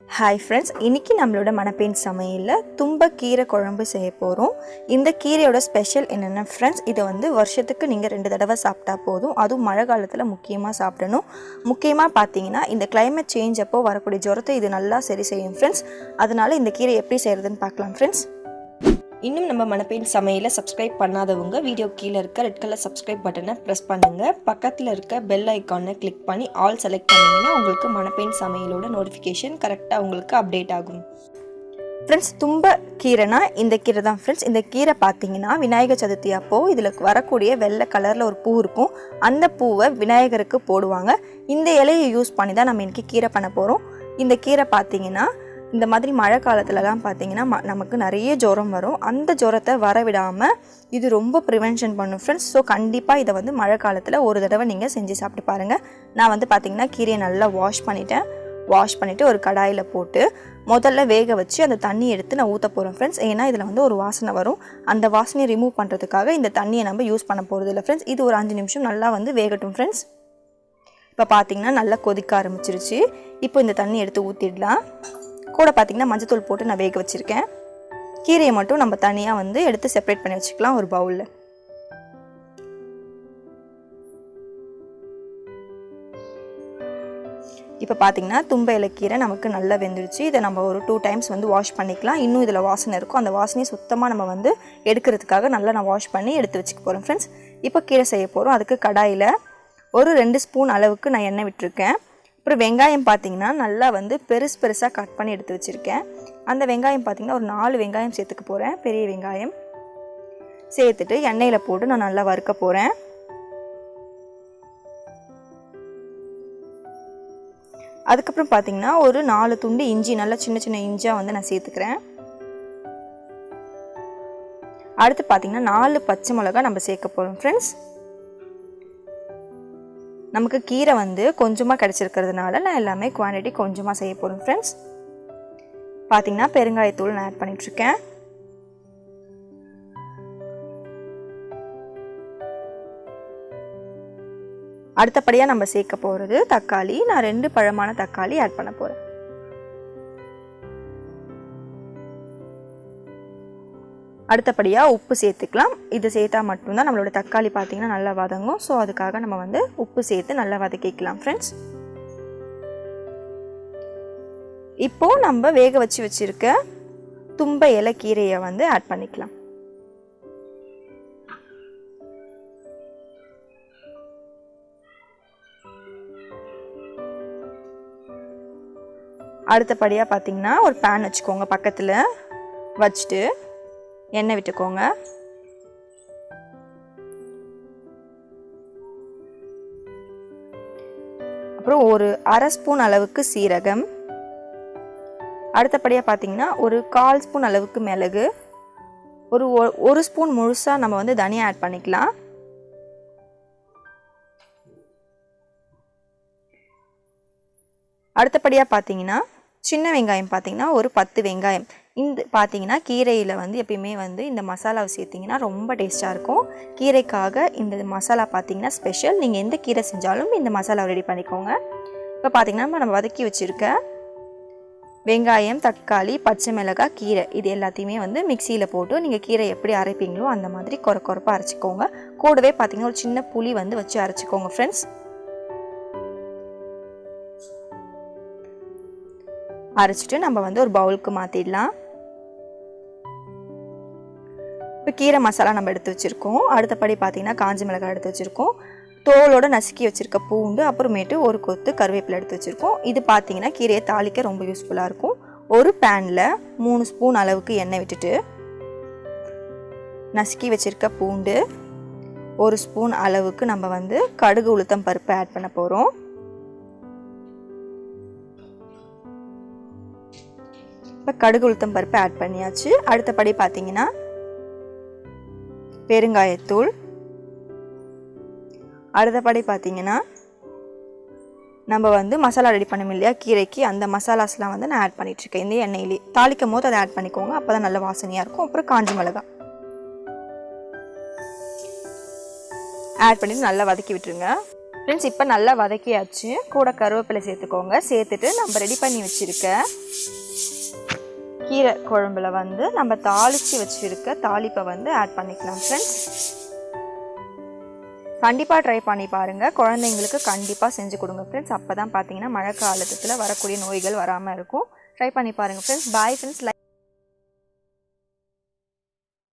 Hi friends, இன்றைக்கி நம்மளோட மணப்பெண் சமையலில் தும்ப கீரை குழம்பு செய்ய போகிறோம். இந்த கீரையோட ஸ்பெஷல் என்னென்னா ஃப்ரெண்ட்ஸ், இதை வந்து வருஷத்துக்கு நீங்கள் 2 தடவை சாப்பிட்டா போதும். அதுவும் மழை காலத்தில் முக்கியமாக சாப்பிடணும். முக்கியமாக பார்த்தீங்கன்னா இந்த கிளைமேட் சேஞ்ச் அப்போ வரக்கூடிய ஜுரத்தை இது நல்லா சரி செய்யும் ஃப்ரெண்ட்ஸ். அதனால் இந்த கீரை எப்படி செய்கிறதுன்னு பார்க்கலாம் ஃப்ரெண்ட்ஸ். இன்னும் நம்ம மணப்பெண் சமையலை சப்ஸ்கிரைப் பண்ணாதவங்க வீடியோ கீழே இருக்க ரெட் கலர் சப்ஸ்கிரைப் பட்டனை ப்ரெஸ் பண்ணுங்கள். பக்கத்தில் இருக்க பெல் ஐக்கானை கிளிக் பண்ணி ஆல் செலக்ட் பண்ணிங்கன்னா உங்களுக்கு மணப்பெண் சமையலோட நோட்டிஃபிகேஷன் கரெக்டாக உங்களுக்கு அப்டேட் ஆகும். ஃப்ரெண்ட்ஸ், தும்ப கீரைனா இந்த கீரை தான் ஃப்ரெண்ட்ஸ். இந்த கீரை பார்த்தீங்கன்னா விநாயகர் சதுர்த்தி அப்போது இதில் வரக்கூடிய வெள்ளை கலரில் ஒரு பூ இருக்கும். அந்த பூவை விநாயகருக்கு போடுவாங்க. இந்த இலையை யூஸ் பண்ணி தான் நம்ம இன்றைக்கி கீரை பண்ண போகிறோம். இந்த கீரை பார்த்தீங்கன்னா இந்த மாதிரி மழை காலத்துலலாம் பார்த்தீங்கன்னா நமக்கு நிறைய ஜுரம் வரும். அந்த ஜுரத்தை வரவிடாமல் இது ரொம்ப ப்ரிவென்ஷன் பண்ணும் ஃப்ரெண்ட்ஸ். ஸோ கண்டிப்பாக இதை வந்து மழை காலத்தில் ஒரு தடவை நீங்கள் செஞ்சு சாப்பிட்டு பாருங்கள். நான் வந்து பார்த்திங்கன்னா கீரையை நல்லா வாஷ் பண்ணிவிட்டு ஒரு கடாயில் போட்டு முதல்ல வேக வச்சு அந்த தண்ணி எடுத்து நான் ஊற்ற போகிறேன் ஃப்ரெண்ட்ஸ். ஏன்னா இதில் வந்து ஒரு வாசனை வரும். அந்த வாசனையை ரிமூவ் பண்ணுறதுக்காக இந்த தண்ணியை நம்ம யூஸ் பண்ண போகிறது இல்லை ஃப்ரெண்ட்ஸ். இது ஒரு 5 நிமிஷம் நல்லா வந்து வேகட்டும் ஃப்ரெண்ட்ஸ். இப்போ பார்த்திங்கன்னா நல்லா கொதிக்க ஆரம்பிச்சிருச்சு. இப்போ இந்த தண்ணி எடுத்து ஊற்றிடலாம். கூட பார்த்திங்கன்னா மஞ்சத்தூள் போட்டு நான் வேக வச்சுருக்கேன். கீரையை மட்டும் நம்ம தனியாக வந்து எடுத்து செப்பரேட் பண்ணி வச்சுக்கலாம் ஒரு பவுலில். இப்போ பார்த்திங்கன்னா தும்ப இலைக்கீரை நமக்கு நல்லா வெந்துடுச்சு. இதை நம்ம ஒரு 2 டைம்ஸ் வந்து வாஷ் பண்ணிக்கலாம். இன்னும் இதில் வாசனை இருக்கும். அந்த வாசனையை சுத்தமாக நம்ம வந்து எடுக்கிறதுக்காக நல்லா நான் வாஷ் பண்ணி எடுத்து வச்சுக்க போகிறேன் ஃப்ரெண்ட்ஸ். இப்போ கீரை செய்ய போகிறோம். அதுக்கு கடாயில் ஒரு 2 ஸ்பூன் அளவுக்கு நான் எண்ணெய் விட்டுருக்கேன். அப்புறம் வெங்காயம் பார்த்திங்கன்னா நல்லா வந்து பெருசாக கட் பண்ணி எடுத்து வச்சுருக்கேன். அந்த வெங்காயம் பார்த்திங்கன்னா ஒரு 4 வெங்காயம் சேர்த்துக்க போகிறேன். பெரிய வெங்காயம் சேர்த்துட்டு எண்ணெயில் போட்டு நான் நல்லா வறுக்க போகிறேன். அதுக்கப்புறம் பார்த்திங்கன்னா ஒரு 4 துண்டு இஞ்சி நல்லா சின்ன இஞ்சியாக வந்து நான் சேர்த்துக்கிறேன். அடுத்து பார்த்திங்கன்னா 4 பச்சை மிளகாய் நம்ம சேர்க்க போகிறோம் ஃப்ரெண்ட்ஸ். நமக்கு கீரை வந்து கொஞ்சமாக கிடச்சிருக்கிறதுனால நான் எல்லாமே குவான்டிட்டி கொஞ்சமாக செய்ய போகிறேன் ஃப்ரெண்ட்ஸ். பார்த்திங்கன்னா பெருங்காயத்தூள் நான் ஆட் பண்ணிகிட்ருக்கேன். அடுத்தபடியாக நம்ம சேர்க்க போகிறது தக்காளி. நான் 2 பழமான தக்காளி ஆட் பண்ண போகிறேன். அடுத்தபடியாக உப்பு சேர்த்துக்கலாம். இது சேர்த்தா மட்டும்தான் நம்மளோட தக்காளி பார்த்திங்கன்னா நல்லா வதங்கும். ஸோ அதுக்காக நம்ம வந்து உப்பு சேர்த்து நல்லா வதக்கிக்கலாம் ஃப்ரெண்ட்ஸ். இப்போது நம்ம வேக வச்சுருக்க தும்ப இலை கீரையை வந்து ஆட் பண்ணிக்கலாம். அடுத்தபடியாக பார்த்திங்கன்னா ஒரு பேன் வச்சுக்கோங்க. பக்கத்தில் வச்சுட்டு எண்ணெய் விட்டுக்கோங்க. அப்புறம் ஒரு 1/2 ஸ்பூன் அளவுக்கு சீரகம். அடுத்தபடியாக பார்த்தீங்கன்னா ஒரு 1/4 ஸ்பூன் அளவுக்கு மிளகு. ஒரு ஸ்பூன் முழுசாக நம்ம வந்து தனியா ஆட் பண்ணிக்கலாம். அடுத்தபடியாக பார்த்தீங்கன்னா சின்ன வெங்காயம் பார்த்தீங்கன்னா ஒரு 10 வெங்காயம். இந்த பார்த்தீங்கன்னா கீரையில் வந்து எப்பயுமே வந்து இந்த மசாலாவை சேர்த்திங்கன்னா ரொம்ப டேஸ்ட்டாக இருக்கும். கீரைக்காக இந்த மசாலா பார்த்தீங்கன்னா ஸ்பெஷல். நீங்கள் எந்த கீரை செஞ்சாலும் இந்த மசாலாவை ரெடி பண்ணிக்கோங்க. இப்போ பார்த்தீங்கன்னா நம்ம வதக்கி வச்சுருக்க வெங்காயம், தக்காளி, பச்சை மிளகாய், கீரை இது எல்லாத்தையுமே வந்து மிக்சியில் போட்டு நீங்கள் கீரை எப்படி அரைப்பீங்களோ அந்த மாதிரி கொரப்பாக அரைச்சிக்கோங்க. கூடவே பார்த்தீங்கன்னா ஒரு சின்ன புளி வந்து வச்சு அரைச்சிக்கோங்க ஃப்ரெண்ட்ஸ். அரைச்சிட்டு நம்ம வந்து ஒரு பவுலுக்கு மாற்றிடலாம். இப்போ கீரை மசாலா நம்ம எடுத்து வச்சுருக்கோம். அடுத்தபடி பார்த்திங்கன்னா காஞ்ச மிளகாய் எடுத்து வச்சுருக்கோம். தோலோடு நசுக்கி வச்சுருக்க பூண்டு, அப்புறமேட்டு ஒரு கொத்து கருவேப்பிலை எடுத்து வச்சுருக்கோம். இது பார்த்திங்கன்னா கீரையை தாளிக்க ரொம்ப யூஸ்ஃபுல்லாக இருக்கும். ஒரு பேனில் 3 ஸ்பூன் அளவுக்கு எண்ணெய் விட்டுட்டு நசுக்கி வச்சுருக்க பூண்டு, 1 ஸ்பூன் அளவுக்கு நம்ம வந்து கடுகு உளுத்தம் பருப்பு ஆட் பண்ண போகிறோம். இப்போ கடுகு உளுத்தம் பருப்பு ஆட் பண்ணியாச்சு. அடுத்தபடி பார்த்தீங்கன்னா பெருங்காயத்தூள். அடுத்தபடி பார்த்தீங்கன்னா நம்ம வந்து மசாலா ரெடி பண்ணோம் இல்லையா கீரைக்கு, அந்த மசாலாஸ்லாம் வந்து நான் ஆட் பண்ணிகிட்ருக்கேன். இந்த எண்ணெயிலே தாளிக்கும் போது அதை ஆட் பண்ணிக்கோங்க. அப்போ தான் நல்ல வாசனையாக இருக்கும். அப்புறம் காஞ்ச மிளகாய் ஆட் பண்ணிட்டு நல்லா வதக்கி விட்டுருங்க. ஃப்ரெண்ட்ஸ் இப்போ நல்லா வதக்கியாச்சு. கூட கருவேப்பிலை சேர்த்துக்கோங்க. சேர்த்துட்டு நம்ம ரெடி பண்ணி வச்சுருக்க கீரை குழம்புல வந்து நம்ம தாளித்து வச்சுருக்க தாளிப்பை வந்து ஆட் பண்ணிக்கலாம். ஃப்ரெண்ட்ஸ் கண்டிப்பாக ட்ரை பண்ணி பாருங்கள். குழந்தைங்களுக்கு கண்டிப்பாக செஞ்சு கொடுங்க ஃப்ரெண்ட்ஸ். அப்போ தான் பார்த்தீங்கன்னா மழை காலத்தில் வரக்கூடிய நோய்கள் வராமல் இருக்கும். ட்ரை பண்ணி பாருங்கள் ஃப்ரெண்ட்ஸ். Bye friends.